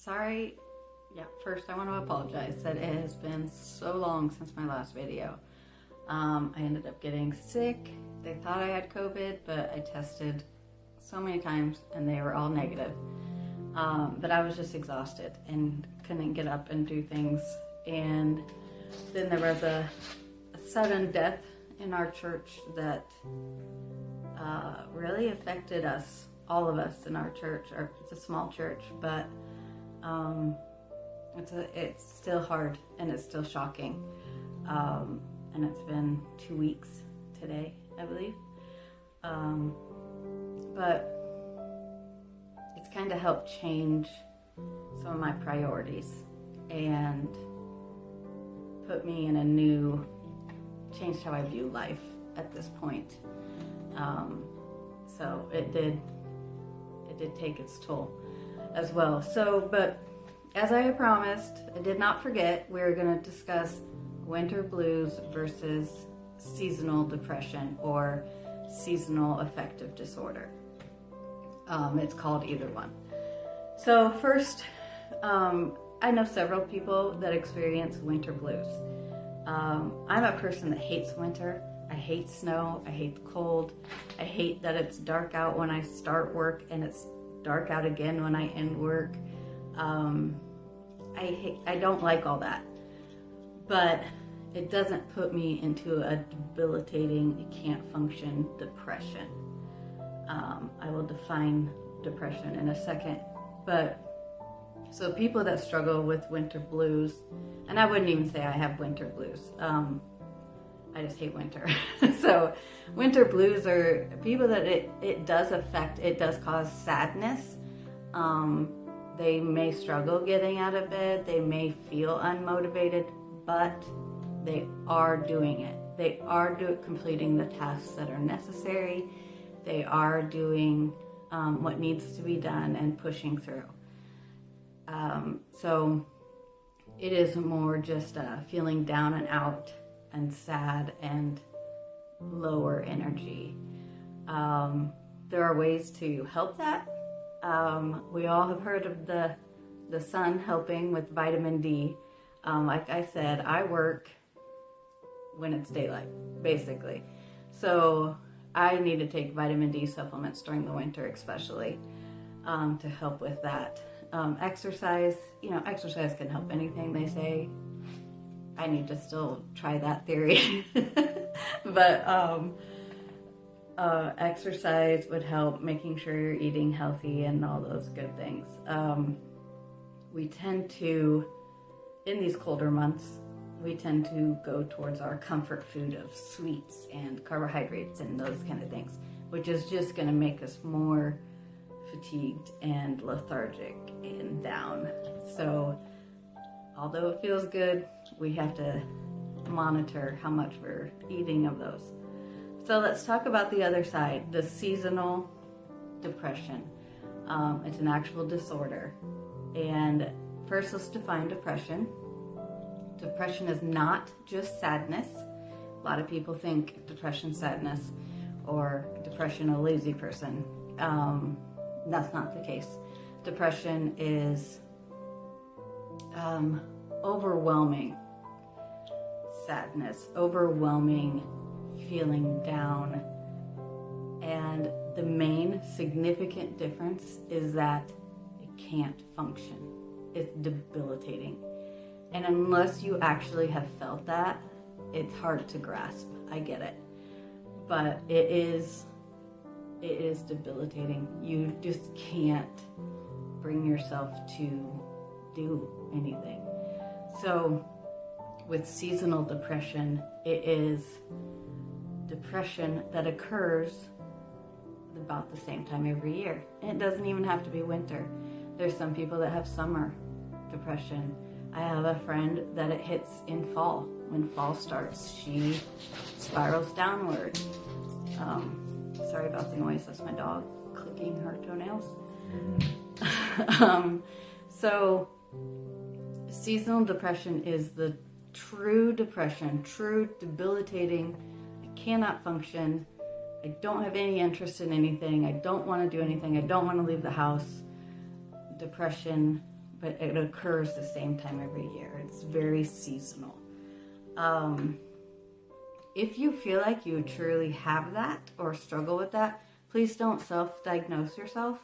Sorry. Yeah, first I want to apologize that it has been so long since my last video. I ended up getting sick. They thought I had COVID, but I tested so many times and they were all negative. But I was just exhausted and couldn't get up and do things. And then there was a sudden death in our church that really affected us, all of us in our church. It's a small church, but it's still hard and it's still shocking. And it's been 2 weeks today, I believe. But it's kind of helped change some of my priorities and put me in a new, changed how I view life at this point. So it did take its toll as well. So, but as I had promised, I did not forget, we're going to discuss winter blues versus seasonal depression or seasonal affective disorder. It's called either one. So first, I know several people that experience winter blues. I'm a person that hates winter. I hate snow. I hate the cold. I hate that it's dark out when I start work and it's dark out again when I end work. I don't like all that. But it doesn't put me into a debilitating, can't function depression. I will define depression in a second. But so people that struggle with winter blues, and I wouldn't even say I have winter blues. I just hate winter. So winter blues are people that it does affect, it does cause sadness. They may struggle getting out of bed. They may feel unmotivated, but they are doing it. They are completing the tasks that are necessary. They are doing what needs to be done and pushing through. So it is more just feeling down and out and sad and lower energy. There are ways to help that. We all have heard of the sun helping with vitamin D. Like I said, I work when it's daylight, basically. So I need to take vitamin D supplements during the winter, especially, to help with that. Exercise, exercise can help anything, they say. I need to still try that theory. But exercise would help, making sure you're eating healthy and all those good things. We tend to, in these colder months, we tend to go towards our comfort food of sweets and carbohydrates and those kind of things, which is just going to make us more fatigued and lethargic and down. So although it feels good, we have to monitor how much we're eating of those. So let's talk about the other side, the seasonal depression. It's an actual disorder. And first, let's define depression. Depression is not just sadness. A lot of people think depression, sadness, or depression, a lazy person. That's not the case. Depression is overwhelming sadness, overwhelming feeling down. And the main significant difference is that it can't function. It's debilitating. And unless you actually have felt that, it's hard to grasp. I get it. But it is debilitating. You just can't bring yourself to do anything. So with seasonal depression, it is depression that occurs about the same time every year. And it doesn't even have to be winter. There's some people that have summer depression. I have a friend that it hits in fall. When fall starts, she spirals downward. Sorry about the noise, that's my dog clicking her toenails. So seasonal depression is the true depression, true debilitating. I cannot function. I don't have any interest in anything. I don't want to do anything. I don't want to leave the house. Depression but it occurs the same time every year. It's very seasonal. If you feel like you truly have that or struggle with that, please don't self-diagnose yourself.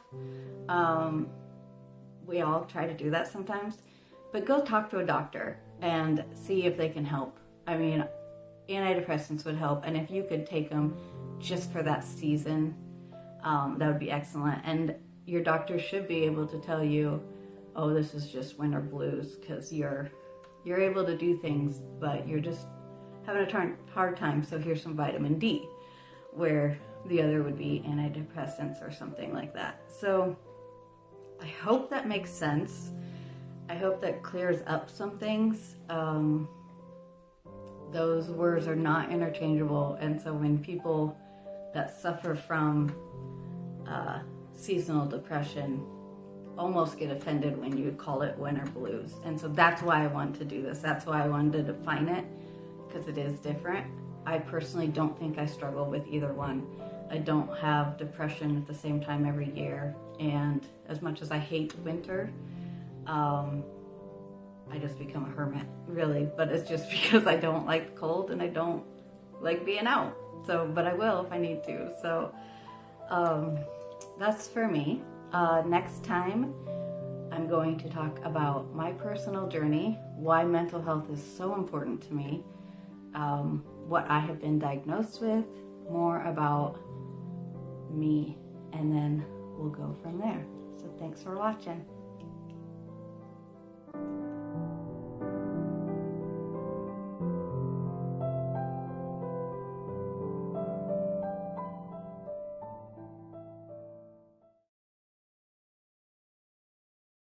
We all try to do that sometimes, but go talk to a doctor and see if they can help. I mean, antidepressants would help, and if you could take them just for that season, that would be excellent. And your doctor should be able to tell you, oh, this is just winter blues, because you're able to do things, but you're just having a hard time, so here's some vitamin D, where the other would be antidepressants or something like that. So I hope that makes sense. I hope that clears up some things. Those words are not interchangeable, and so when people that suffer from seasonal depression almost get offended when you call it winter blues. And so that's why I wanted to do this. That's why I wanted to define it, because it is different. I personally don't think I struggle with either one. I don't have depression at the same time every year, and as much as I hate winter, I just become a hermit, really. But it's just because I don't like the cold and I don't like being out. So, but I will if I need to. So that's for me. Next time, I'm going to talk about my personal journey, why mental health is so important to me, what I have been diagnosed with, more about me, and then we'll go from there. So thanks for watching.